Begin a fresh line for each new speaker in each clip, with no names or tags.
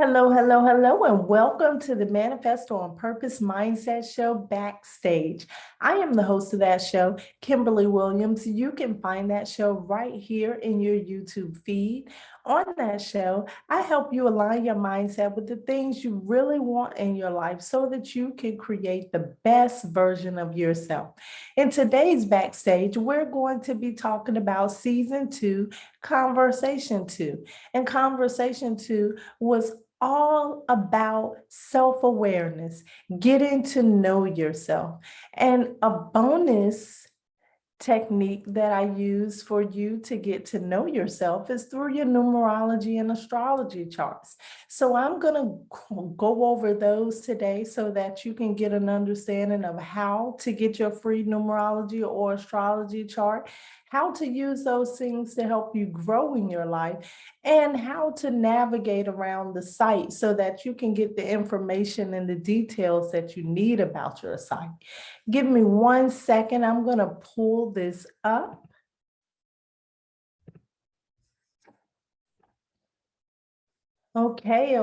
Hello, hello, hello, and welcome to the Manifesto on Purpose Mindset Show, Backstage. I am the host of that show, Kimberly Williams. You can find that show right here in your YouTube feed. On that show, I help you align your mindset with the things you really want in your life so that you can create the best version of yourself. In today's Backstage, we're going to be talking about Season 2, Conversation 2. And Conversation 2 was all about self-awareness, getting to know yourself. And a bonus technique that I use for you to get to know yourself is through your numerology and astrology charts. So I'm going to go over those today so that you can get an understanding of how to get your free numerology or astrology chart, how to use those things to help you grow in your life, and how to navigate around the site so that you can get the information and the details that you need about your site. Give me 1 second. I'm going to pull this up. Okay.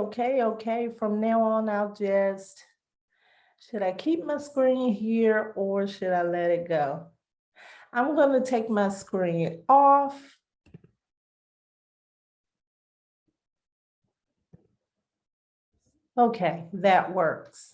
From now on, should I keep my screen here or should I let it go? I'm going to take my screen off. Okay, that works.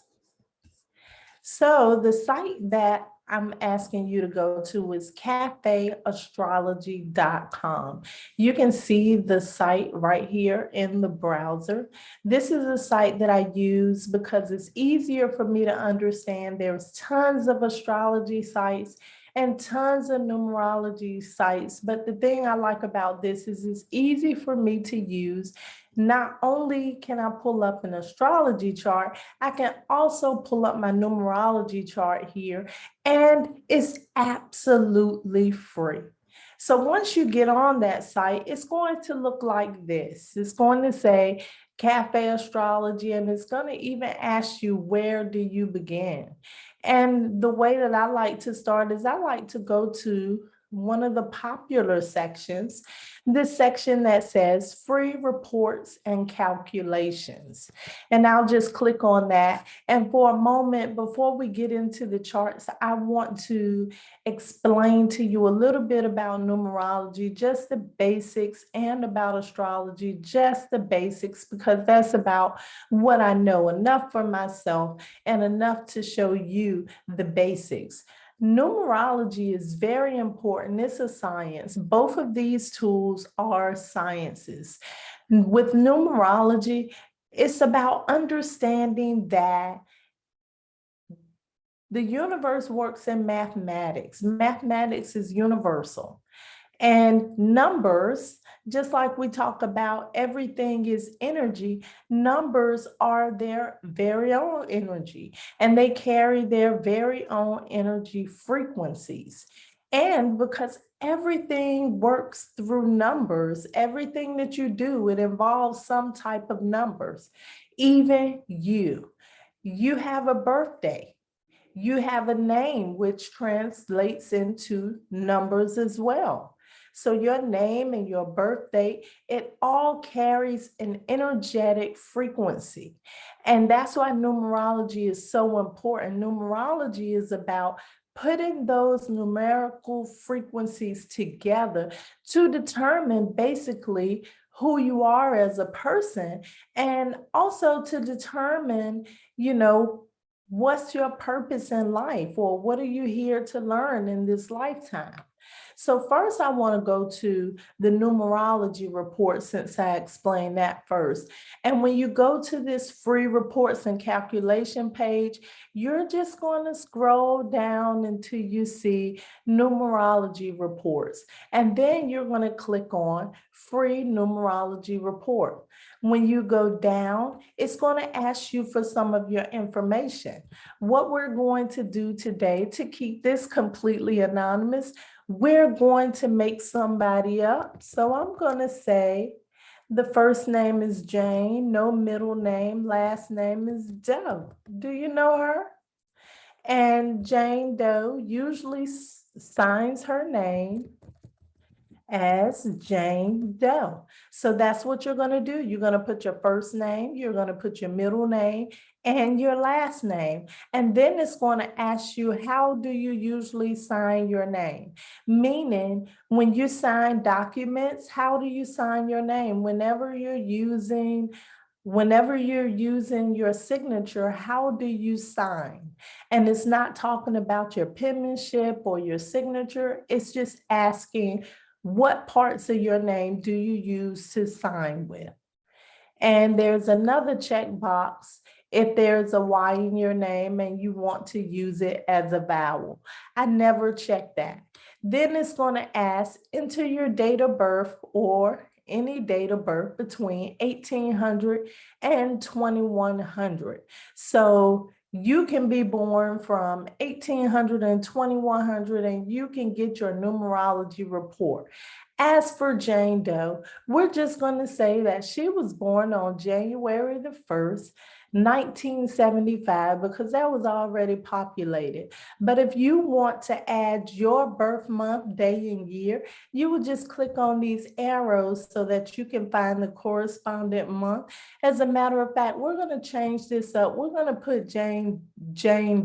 So the site that I'm asking you to go to is cafeastrology.com. You can see the site right here in the browser. This is a site that I use because it's easier for me to understand. There's tons of astrology sites and tons of numerology sites. But the thing I like about this is it's easy for me to use. Not only can I pull up an astrology chart, I can also pull up my numerology chart here, and it's absolutely free. So once you get on that site, it's going to look like this. It's going to say Cafe Astrology, and it's going to even ask you, where do you begin? And the way that I like to start is I like to go to one of the popular sections, this section that says free reports and calculations. And I'll just click on that. And for a moment, before we get into the charts, I want to explain to you a little bit about numerology, just the basics, and about astrology, just the basics, because that's about what I know, enough for myself and enough to show you the basics. Numerology is very important. It's a science. Both of these tools are sciences. With numerology, it's about understanding that the universe works in mathematics. Mathematics is universal. And numbers, just like we talk about, everything is energy. Numbers are their very own energy, and they carry their very own energy frequencies. And because everything works through numbers, everything that you do, it involves some type of numbers. Even you have a birthday. You have a name, which translates into numbers as well. So your name and your birth date, it all carries an energetic frequency. And that's why numerology is so important. Numerology is about putting those numerical frequencies together to determine basically who you are as a person, and also to determine, what's your purpose in life, or what are you here to learn in this lifetime? So first, I want to go to the numerology report, since I explained that first. And when you go to this free reports and calculation page, you're just going to scroll down until you see numerology reports. And then you're going to click on free numerology report. When you go down, it's going to ask you for some of your information. What we're going to do today to keep this completely anonymous, we're going to make somebody up. So I'm going to say the first name is Jane, no middle name, last name is Doe. Do you know her? And Jane Doe usually signs her name as Jane Doe. So that's what you're going to do. You're going to put your first name, you're going to put your middle name, and your last name. And then it's going to ask you, how do you usually sign your name? Meaning, when you sign documents, how do you sign your name? Whenever you're using your signature, how do you sign? And it's not talking about your penmanship or your signature. It's just asking, what parts of your name do you use to sign with? And there's another checkbox if there's a Y in your name and you want to use it as a vowel. I never check that. Then it's going to ask, enter your date of birth or any date of birth between 1800 and 2100. So you can be born from 1800 and 2100, and you can get your numerology report. As for Jane Doe, we're just going to say that she was born on January the 1st, 1975, because that was already populated. But if you want to add your birth month, day, and year, you would just click on these arrows so that you can find the corresponding month. As a matter of fact, we're going to change this up. We're going to put Jane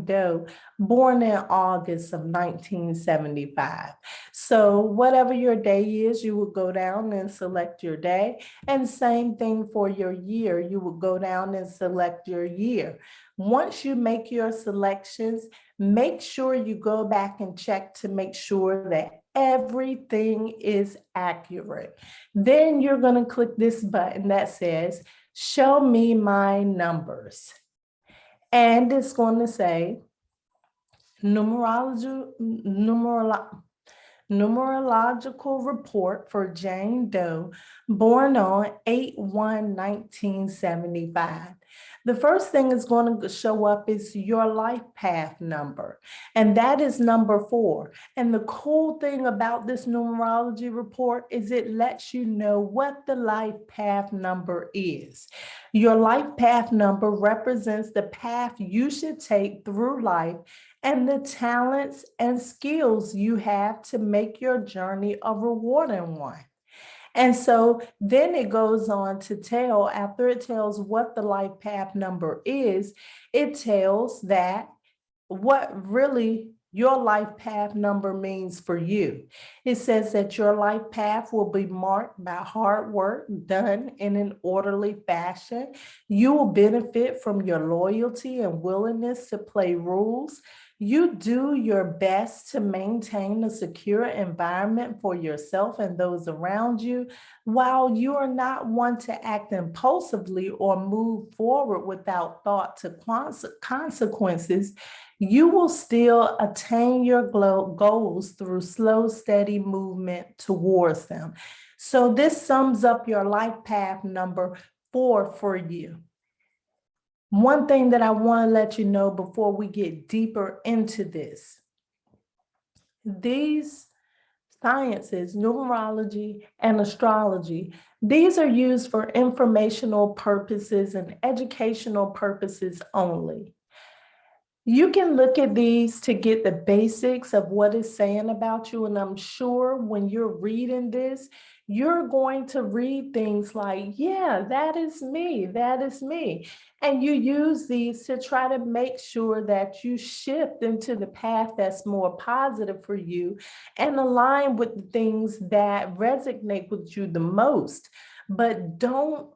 Doe, born in August of 1975. So whatever your day is, you would go down and select your day. And same thing for your year. You would go down and select your year. Once you make your selections, make sure you go back and check to make sure that everything is accurate. Then you're going to click this button that says, show me my numbers. And it's going to say, numerological report for Jane Doe, born on 8/1/1975. The first thing is going to show up is your life path number, and that is number 4. And the cool thing about this numerology report is it lets you know what the life path number is. Your life path number represents the path you should take through life and the talents and skills you have to make your journey a rewarding one. And so then it goes on to tell, after it tells what the life path number is, it tells that what really your life path number means for you. It says that your life path will be marked by hard work done in an orderly fashion. You will benefit from your loyalty and willingness to play rules. You do your best to maintain a secure environment for yourself and those around you. While you are not one to act impulsively or move forward without thought to consequences, you will still attain your goals through slow, steady movement towards them. So this sums up your life path number 4 for you. One thing that I want to let you know before we get deeper into this, these sciences, numerology and astrology, these are used for informational purposes and educational purposes only. You can look at these to get the basics of what it's saying about you. And I'm sure when you're reading this, you're going to read things like, yeah, that is me, that is me. And you use these to try to make sure that you shift into the path that's more positive for you and align with the things that resonate with you the most. But don't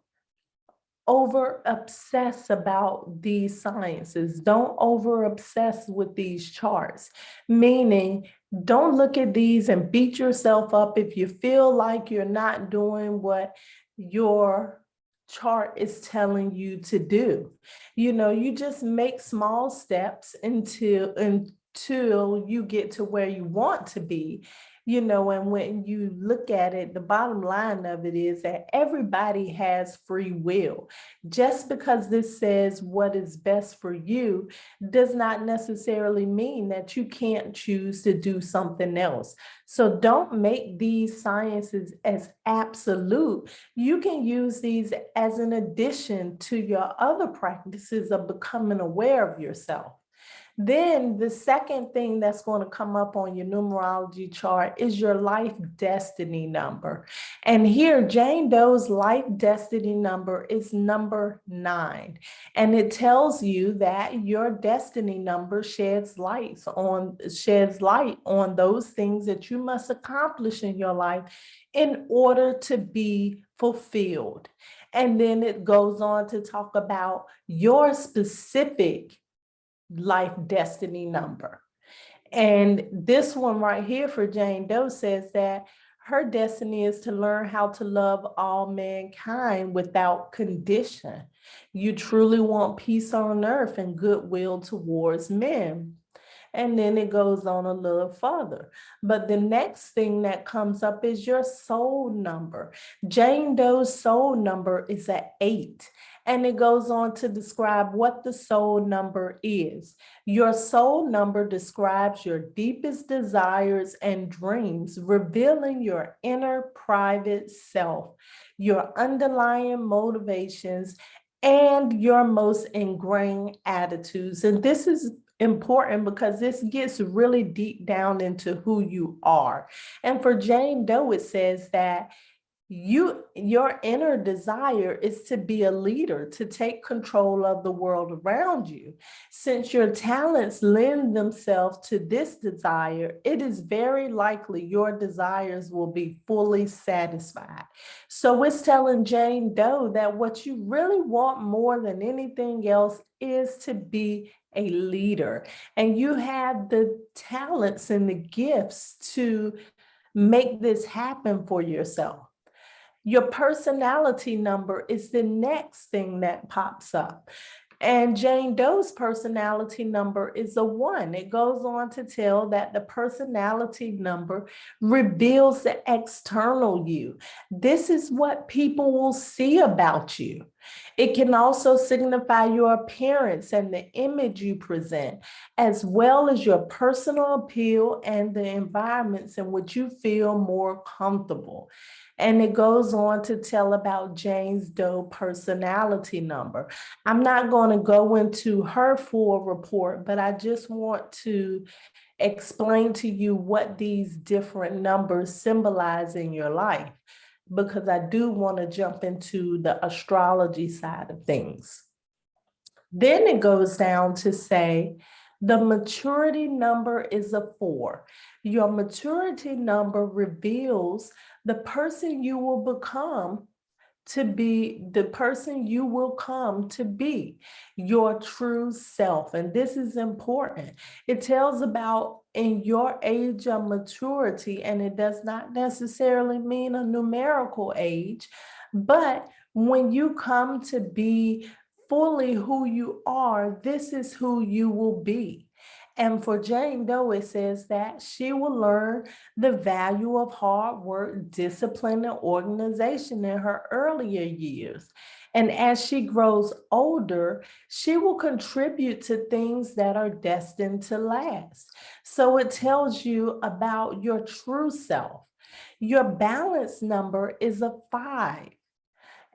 over obsess about these sciences. Don't over obsess with these charts, meaning don't look at these and beat yourself up if you feel like you're not doing what your chart is telling you to do. You just make small steps until you get to where you want to be. And when you look at it, the bottom line of it is that everybody has free will. Just because this says what is best for you does not necessarily mean that you can't choose to do something else. So don't make these sciences as absolute. You can use these as an addition to your other practices of becoming aware of yourself. Then the second thing that's going to come up on your numerology chart is your life destiny number. And here, Jane Doe's life destiny number is number 9. And it tells you that your destiny number sheds light on those things that you must accomplish in your life in order to be fulfilled. And then it goes on to talk about your specific life destiny number. And this one right here for Jane Doe says that her destiny is to learn how to love all mankind without condition. You truly want peace on earth and goodwill towards men. And then it goes on a little further. But the next thing that comes up is your soul number. Jane Doe's soul number is at 8. And it goes on to describe what the soul number is. Your soul number describes your deepest desires and dreams, revealing your inner private self, your underlying motivations, and your most ingrained attitudes. And this is important because this gets really deep down into who you are. And for Jane Doe, it says that your inner desire is to be a leader, to take control of the world around you. Since your talents lend themselves to this desire, it is very likely your desires will be fully satisfied. So it's telling Jane Doe that what you really want more than anything else is to be a leader. And you have the talents and the gifts to make this happen for yourself. Your personality number is the next thing that pops up. And Jane Doe's personality number is a 1. It goes on to tell that the personality number reveals the external you. This is what people will see about you. It can also signify your appearance and the image you present, as well as your personal appeal and the environments in which you feel more comfortable. And it goes on to tell about Jane Doe personality number. I'm not going to go into her full report, but I just want to explain to you what these different numbers symbolize in your life, because I do want to jump into the astrology side of things. Then it goes down to say, the maturity number is a 4. Your maturity number reveals the person you will become to be, the person you will come to be, your true self. And this is important. It tells about in your age of maturity, and it does not necessarily mean a numerical age, but when you come to be fully who you are, this is who you will be. And for Jane Doe, it says that she will learn the value of hard work, discipline, and organization in her earlier years. And as she grows older, she will contribute to things that are destined to last. So it tells you about your true self. Your balance number is a 5.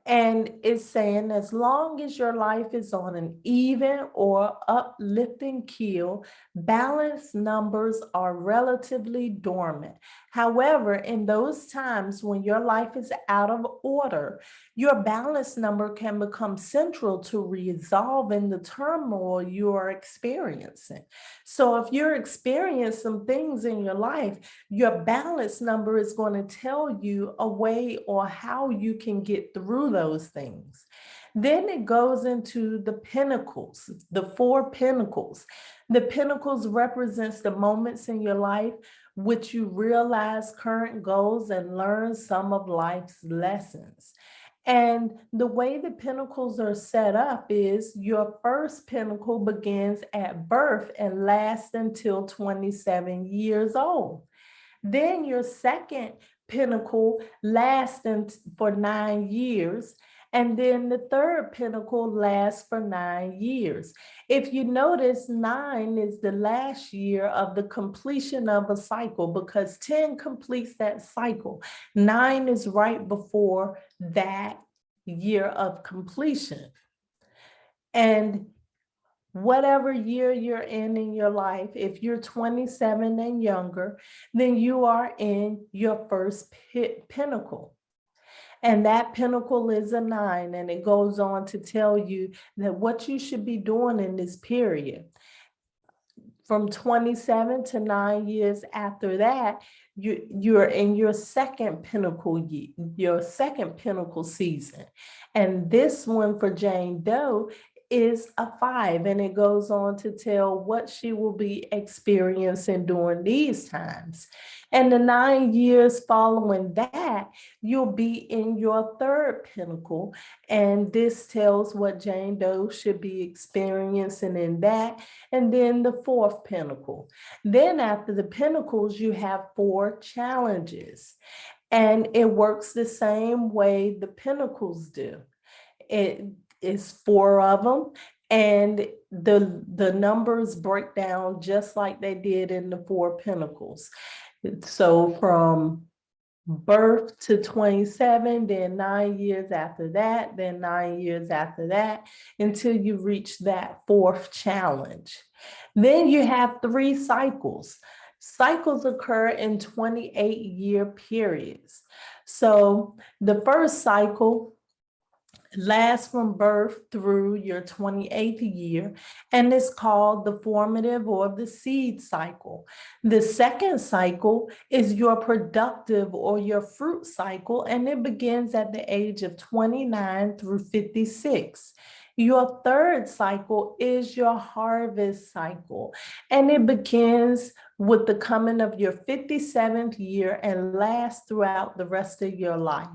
And it's saying as long as your life is on an even or uplifting keel, balance numbers are relatively dormant. However, in those times when your life is out of order, your balance number can become central to resolving the turmoil you are experiencing. So if you're experiencing some things in your life, your balance number is going to tell you a way or how you can get through those things. Then it goes into the pinnacles, the 4 pinnacles. The pinnacles represents the moments in your life which you realize current goals and learn some of life's lessons. And the way the pinnacles are set up is your first pinnacle begins at birth and lasts until 27 years old. Then your second pinnacle lasts for 9 years. And then the third pinnacle lasts for 9 years. If you notice, 9 is the last year of the completion of a cycle, because 10 completes that cycle. 9 is right before that year of completion. And whatever year you're in your life, if you're 27 and younger, then you are in your first pinnacle. And that pinnacle is a 9, and it goes on to tell you that what you should be doing in this period. From 27 to 9 years after that, you're in your second pinnacle year, your second pinnacle season. And this one for Jane Doe is a 5, and it goes on to tell what she will be experiencing during these times. And the 9 years following that, you'll be in your third pinnacle. And this tells what Jane Doe should be experiencing in that. And then the fourth pinnacle. Then after the pinnacles, you have 4 challenges. And it works the same way the pinnacles do. It is 4 of them. And the numbers break down just like they did in the 4 pinnacles. So from birth to 27, then 9 years after that, then 9 years after that, until you reach that 4th challenge. Then you have 3 cycles. Cycles occur in 28-year periods. So the first cycle lasts from birth through your 28th year, and it's called the formative or the seed cycle. The second cycle is your productive or your fruit cycle, and it begins at the age of 29 through 56. Your third cycle is your harvest cycle, and it begins with the coming of your 57th year and lasts throughout the rest of your life.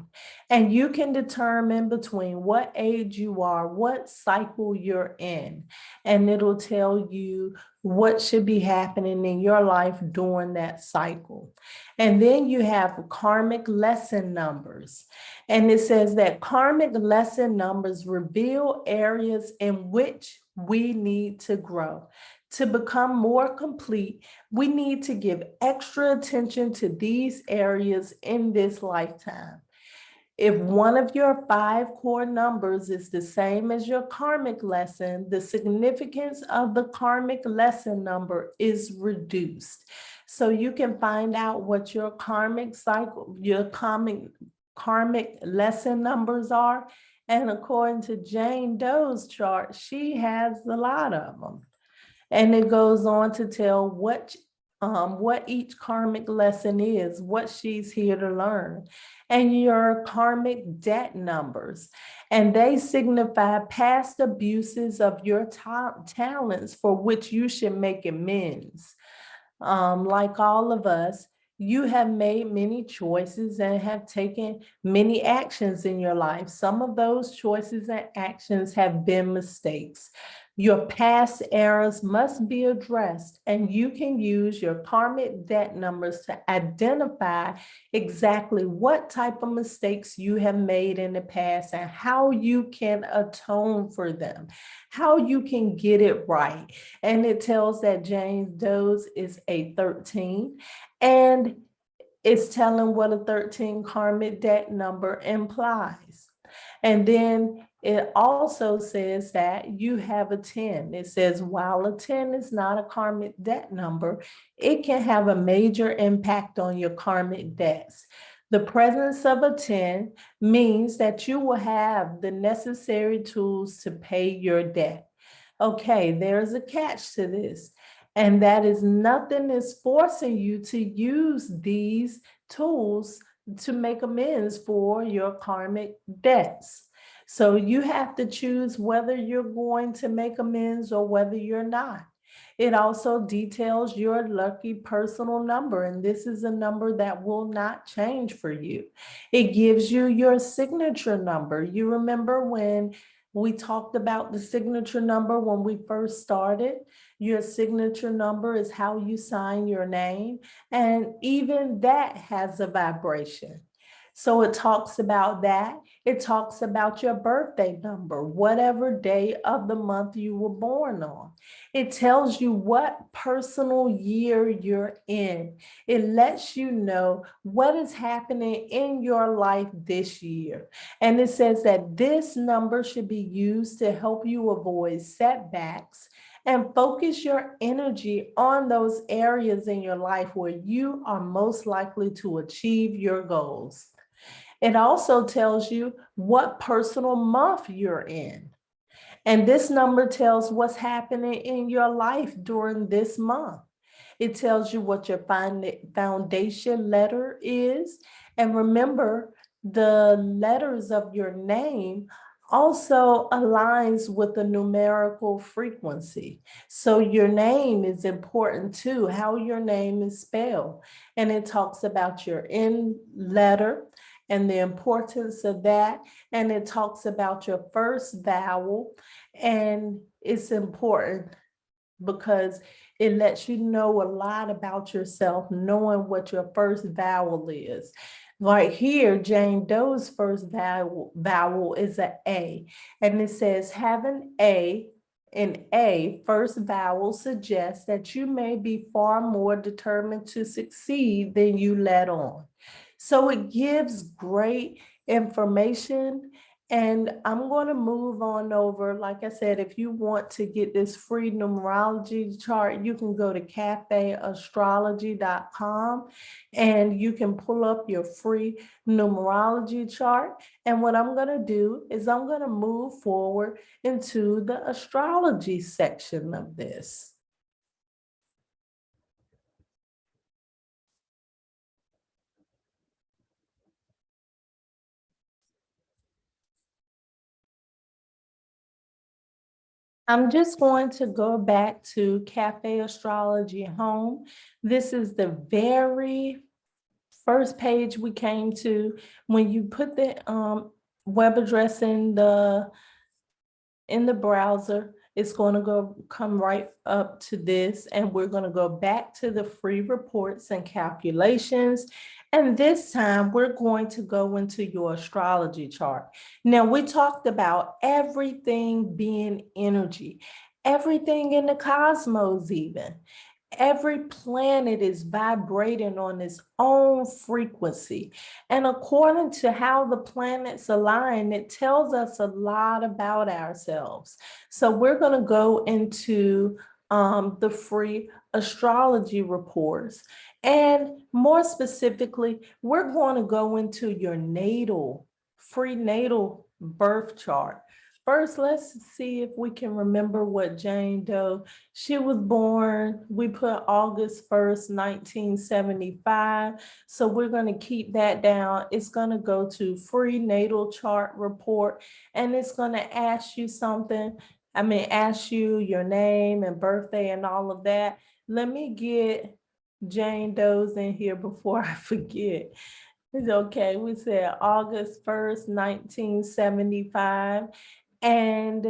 And you can determine between what age you are, what cycle you're in, and it'll tell you what should be happening in your life during that cycle. And then you have karmic lesson numbers. And it says that karmic lesson numbers reveal areas in which we need to grow. To become more complete, we need to give extra attention to these areas in this lifetime. If one of your 5 core numbers is the same as your karmic lesson, the significance of the karmic lesson number is reduced. So you can find out what your karmic cycle, your karmic lesson numbers are. And according to Jane Doe's chart, she has a lot of them. And it goes on to tell what each karmic lesson is, what she's here to learn. And your karmic debt numbers. And they signify past abuses of your talents for which you should make amends. Like all of us, you have made many choices and have taken many actions in your life. Some of those choices and actions have been mistakes. Your past errors must be addressed, and you can use your karmic debt numbers to identify exactly what type of mistakes you have made in the past and how you can atone for them, how you can get it right. And it tells that Jane Doe's is a 13, and it's telling what a 13 karmic debt number implies. And then it also says that you have a 10. It says, while a 10 is not a karmic debt number, it can have a major impact on your karmic debts. The presence of a 10 means that you will have the necessary tools to pay your debt. Okay, there's a catch to this, and that is nothing is forcing you to use these tools to make amends for your karmic debts. So you have to choose whether you're going to make amends or whether you're not. It also details your lucky personal number, and this is a number that will not change for you. It gives you your signature number. You remember when we talked about the signature number when we first started? Your signature number is how you sign your name, and even that has a vibration. So it talks about that. It talks about your birthday number, whatever day of the month you were born on. It tells you what personal year you're in. It lets you know what is happening in your life this year. And it says that this number should be used to help you avoid setbacks and focus your energy on those areas in your life where you are most likely to achieve your goals. It also tells you what personal month you're in. And this number tells what's happening in your life during this month. It tells you what your foundation letter is. And remember, the letters of your name also aligns with the numerical frequency. So your name is important too, how your name is spelled. And it talks about your end letter and the importance of that. And it talks about your first vowel. And it's important because it lets you know a lot about yourself, knowing what your first vowel is. Right here, Jane Doe's first vowel is an A, and it says having an A first vowel suggests that you may be far more determined to succeed than you let on. So it gives great information. And I'm going to move on over. Like I said, if you want to get this free numerology chart, you can go to cafeastrology.com and you can pull up your free numerology chart. And what I'm going to do is I'm going to move forward into the astrology section of this. I'm just going to go back to Cafe Astrology Home. This is the very first page we came to. When you put the web address in the browser, it's going to come right up to this, and we're going to go back to the free reports and calculations. And this time we're going to go into your astrology chart. Now, we talked about everything being energy, everything in the cosmos even. Every planet is vibrating on its own frequency. And according to how the planets align, it tells us a lot about ourselves. So we're going to go into the free astrology reports. And more specifically, we're going to go into your free natal birth chart. First, let's see if we can remember what Jane Doe, she was born, we put August 1st, 1975. So we're going to keep that down. It's going to go to free natal chart report, and it's going to ask you something. Ask you your name and birthday and all of that. Let me get Jane Doe's in here before I forget. It's okay. We said August 1st, 1975. And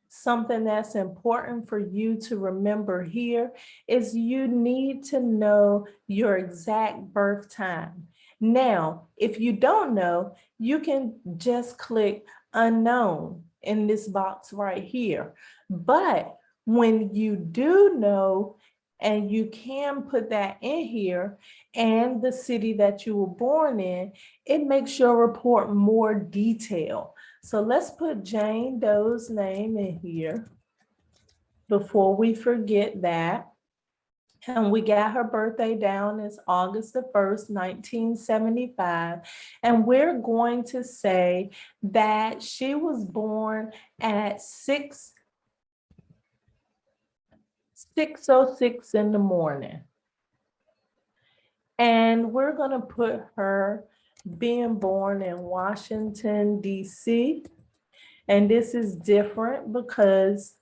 something that's important for you to remember here is you need to know your exact birth time. Now, if you don't know, you can just click unknown in this box right here. But when you do know, and you can put that in here, and the city that you were born in, it makes your report more detailed. So let's put Jane Doe's name in here before we forget that. And we got her birthday down as August the 1st, 1975. And we're going to say that she was born at 6:06 in the morning. And we're going to put her being born in Washington, D.C. And this is different because,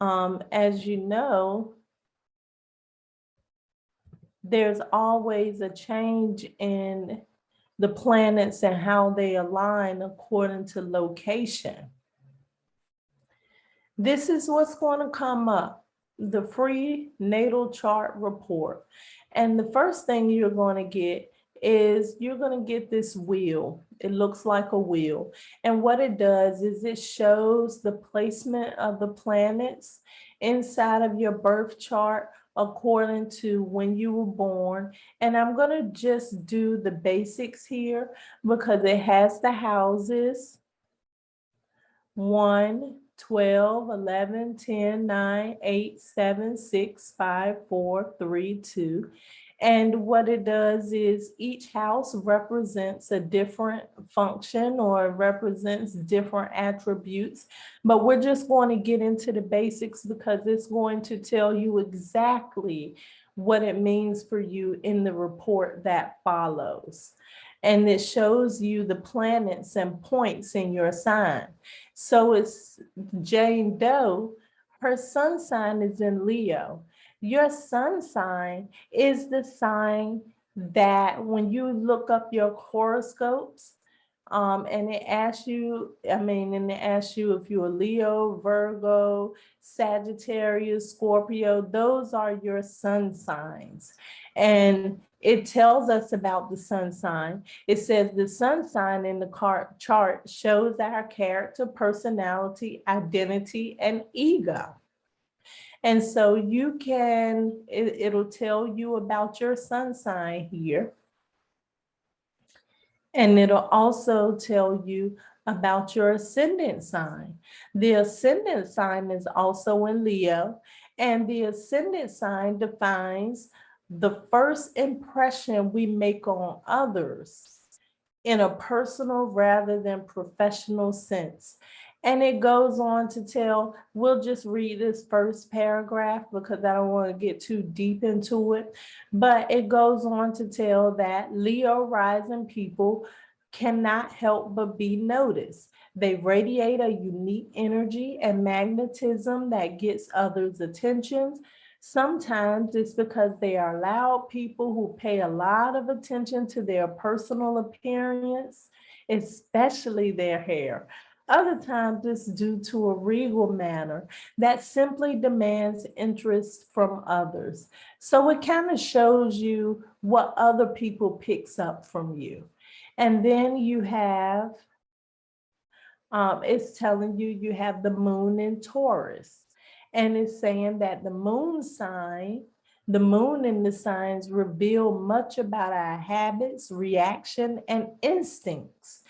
as you know, there's always a change in the planets and how they align according to location. This is what's going to come up, the free natal chart report. And the first thing you're going to get is you're going to get this wheel. It looks like a wheel. And what it does is it shows the placement of the planets inside of your birth chart according to when you were born. And I'm going to just do the basics here because it has the houses 1, 12, 11, 10, 9, 8, 7, 6, 5, 4, 3, 2. And what it does is each house represents a different function or represents different attributes. But we're just going to get into the basics because it's going to tell you exactly what it means for you in the report that follows. And it shows you the planets and points in your sign. So it's Jane Doe, her sun sign is in Leo. Your sun sign is the sign that when you look up your horoscopes, and it asks you, and it asks you if you're a Leo, Virgo, Sagittarius, Scorpio, those are your sun signs. And it tells us about the sun sign. It says the sun sign in the chart shows our character, personality, identity, and ego. And so you can, it'll tell you about your sun sign here. And it'll also tell you about your ascendant sign. The ascendant sign is also in Leo, and the ascendant sign defines the first impression we make on others in a personal rather than professional sense. And it goes on to tell, we'll just read this first paragraph because I don't want to get too deep into it, but it goes on to tell that Leo rising people cannot help but be noticed. They radiate a unique energy and magnetism that gets others' attention. Sometimes it's because they are loud people who pay a lot of attention to their personal appearance, especially their hair. Other times it's due to a regal manner that simply demands interest from others. So it kind of shows you what other people picks up from you. And then you have, it's telling you, you have the moon in Taurus. And it's saying that the moon sign, the moon in the signs reveal much about our habits, reaction, and instincts.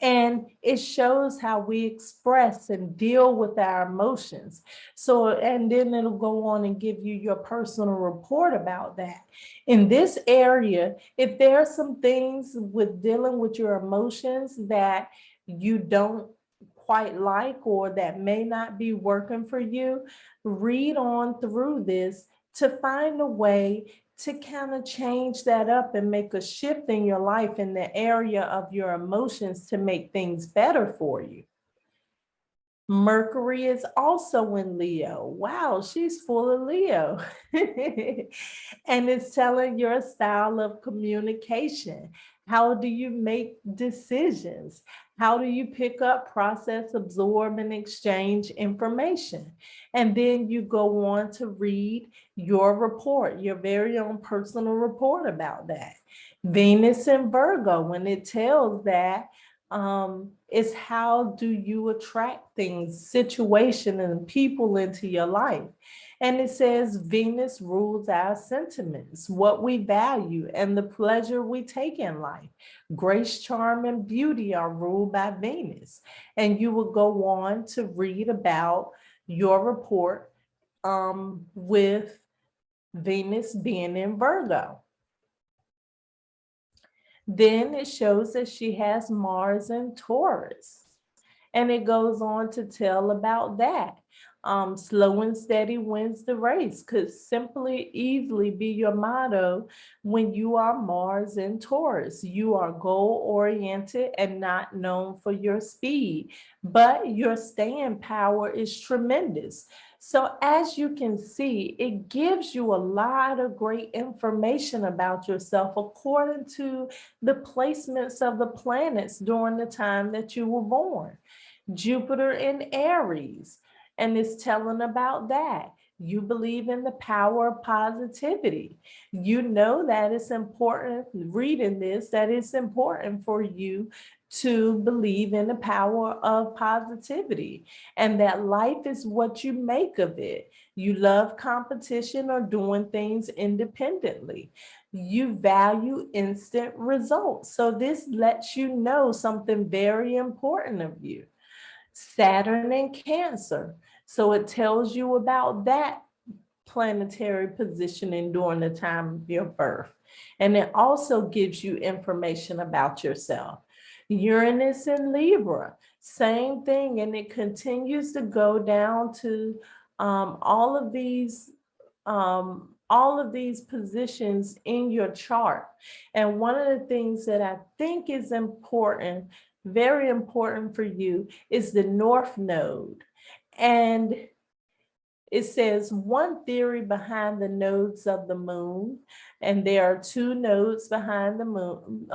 And it shows how we express and deal with our emotions. So, and then it'll go on and give you your personal report about that. In this area, if there are some things with dealing with your emotions that you don't quite like or that may not be working for you, read on through this to find a way to kind of change that up and make a shift in your life in the area of your emotions to make things better for you. Mercury is also in Leo. Wow, she's full of Leo. And it's telling your style of communication. How do you make decisions? How do you pick up, process, absorb, and exchange information? And then you go on to read your report, your very own personal report about that. Venus in Virgo, when it tells that, is how do you attract things, situation, and people into your life. And it says Venus rules our sentiments, what we value, and the pleasure we take in life. Grace, charm, and beauty are ruled by Venus. And you will go on to read about your report with Venus being in Virgo. Then it shows that she has Mars in Taurus. And it goes on to tell about that. Slow and steady wins the race could simply easily be your motto when you are Mars in Taurus. You are goal-oriented and not known for your speed, but your staying power is tremendous. So as you can see, it gives you a lot of great information about yourself according to the placements of the planets during the time that you were born. Jupiter in Aries, and it's telling about that. You believe in the power of positivity. You know that it's important, reading this, that it's important for you to believe in the power of positivity and that life is what you make of it. You love competition or doing things independently. You value instant results. So this lets you know something very important of you. Saturn in Cancer. So it tells you about that planetary positioning during the time of your birth. And it also gives you information about yourself. Uranus in Libra, same thing. And it continues to go down to all of these positions in your chart. And one of the things that I think is important, very important for you, is the North Node. And it says one theory behind the nodes of the moon, and there are two nodes behind the moon,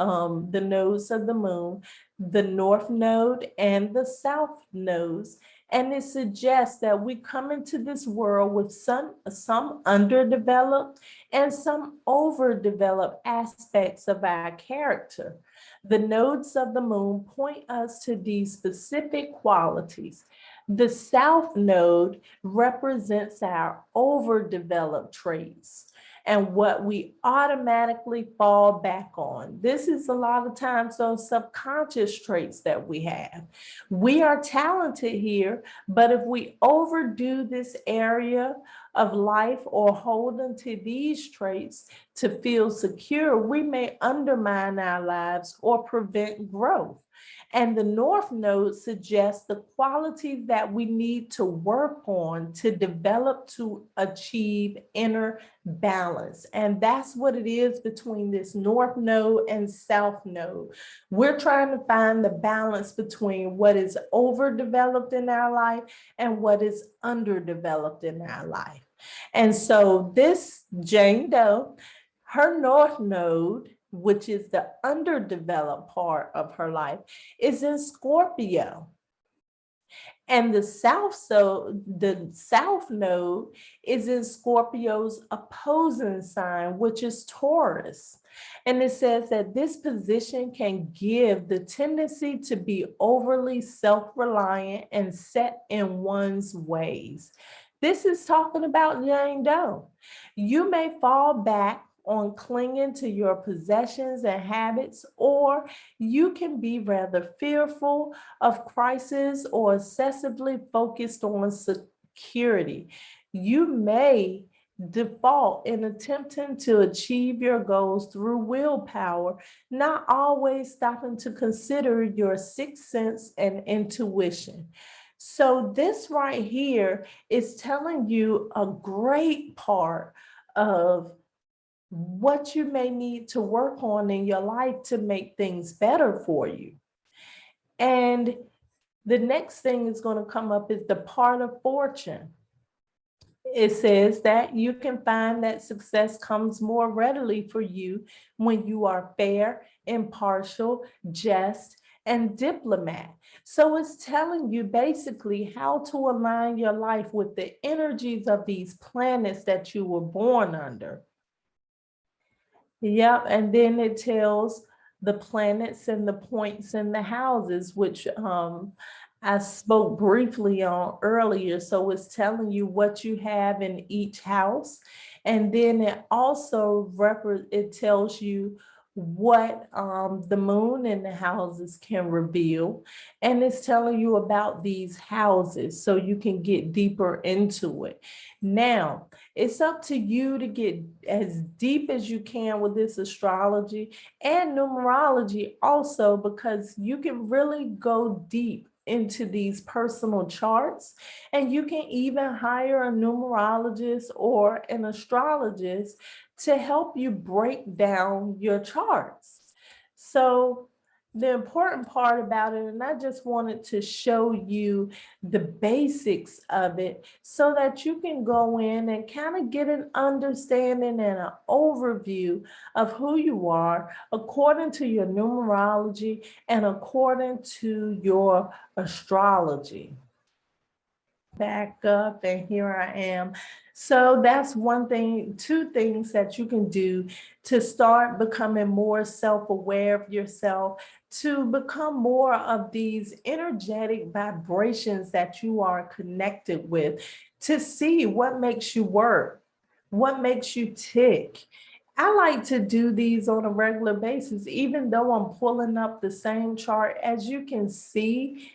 the nodes of the moon, the North Node and the South nodes. And it suggests that we come into this world with some underdeveloped and some overdeveloped aspects of our character. The nodes of the moon point us to these specific qualities. The South Node represents our overdeveloped traits and what we automatically fall back on. This is a lot of times those subconscious traits that we have. We are talented here, but if we overdo this area of life or hold onto these traits to feel secure, we may undermine our lives or prevent growth. And the North Node suggests the qualities that we need to work on to develop to achieve inner balance. And that's what it is between this North Node and South Node. We're trying to find the balance between what is overdeveloped in our life and what is underdeveloped in our life. And so this Jane Doe, her North Node, which is the underdeveloped part of her life, is in Scorpio. And the South Node is in Scorpio's opposing sign, which is Taurus. And it says that this position can give the tendency to be overly self-reliant and set in one's ways. This is talking about Jane Doe. You may fall back on clinging to your possessions and habits, or you can be rather fearful of crisis or excessively focused on security. You may default in attempting to achieve your goals through willpower, not always stopping to consider your sixth sense and intuition. So this right here is telling you a great part of what you may need to work on in your life to make things better for you. And the next thing is going to come up is the part of fortune. It says that you can find that success comes more readily for you when you are fair, impartial, just, and diplomat. So it's telling you basically how to align your life with the energies of these planets that you were born under. Yep, and then it tells the planets and the points in the houses, which I spoke briefly on earlier. So it's telling you what you have in each house. And then it also it tells you what the moon in the houses can reveal. And it's telling you about these houses so you can get deeper into it. Now, it's up to you to get as deep as you can with this astrology and numerology also, because you can really go deep into these personal charts, and you can even hire a numerologist or an astrologist to help you break down your charts. So the important part about it, and I just wanted to show you the basics of it so that you can go in and kind of get an understanding and an overview of who you are according to your numerology and according to your astrology. Back up, and here I am. So that's one thing, two things that you can do to start becoming more self-aware of yourself, to become more of these energetic vibrations that you are connected with, to see what makes you work, what makes you tick. I like to do these on a regular basis, even though I'm pulling up the same chart. As you can see,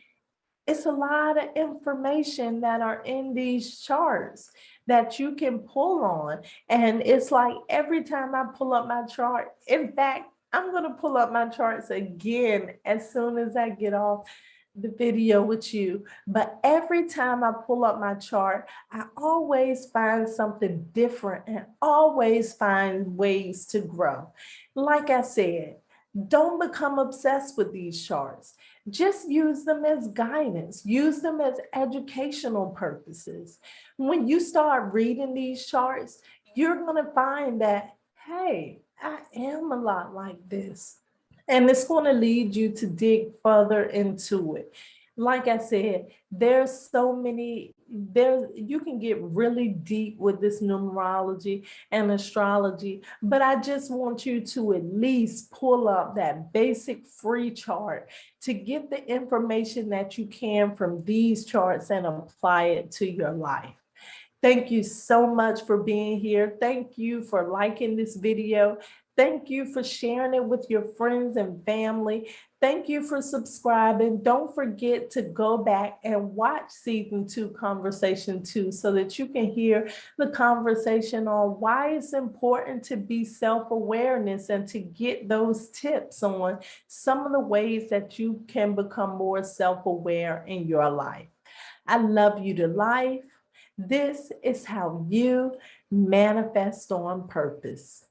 It's a lot of information that are in these charts that you can pull on. And it's like every time I pull up my chart, in fact, I'm going to pull up my charts again as soon as I get off the video with you. But every time I pull up my chart, I always find something different and always find ways to grow. Like I said, don't become obsessed with these charts. Just use them as guidance, use them as educational purposes. When you start reading these charts, you're going to find that, hey, I am a lot like this. And it's going to lead you to dig further into it. Like I said, there's so many, you can get really deep with this numerology and astrology, but I just want you to at least pull up that basic free chart to get the information that you can from these charts and apply it to your life. Thank you so much for being here. Thank you for liking this video. Thank you for sharing it with your friends and family. Thank you for subscribing. Don't forget to go back and watch season 2, Conversation 2, so that you can hear the conversation on why it's important to be self-awareness and to get those tips on some of the ways that you can become more self-aware in your life. I love you to life. This is how you manifest on purpose.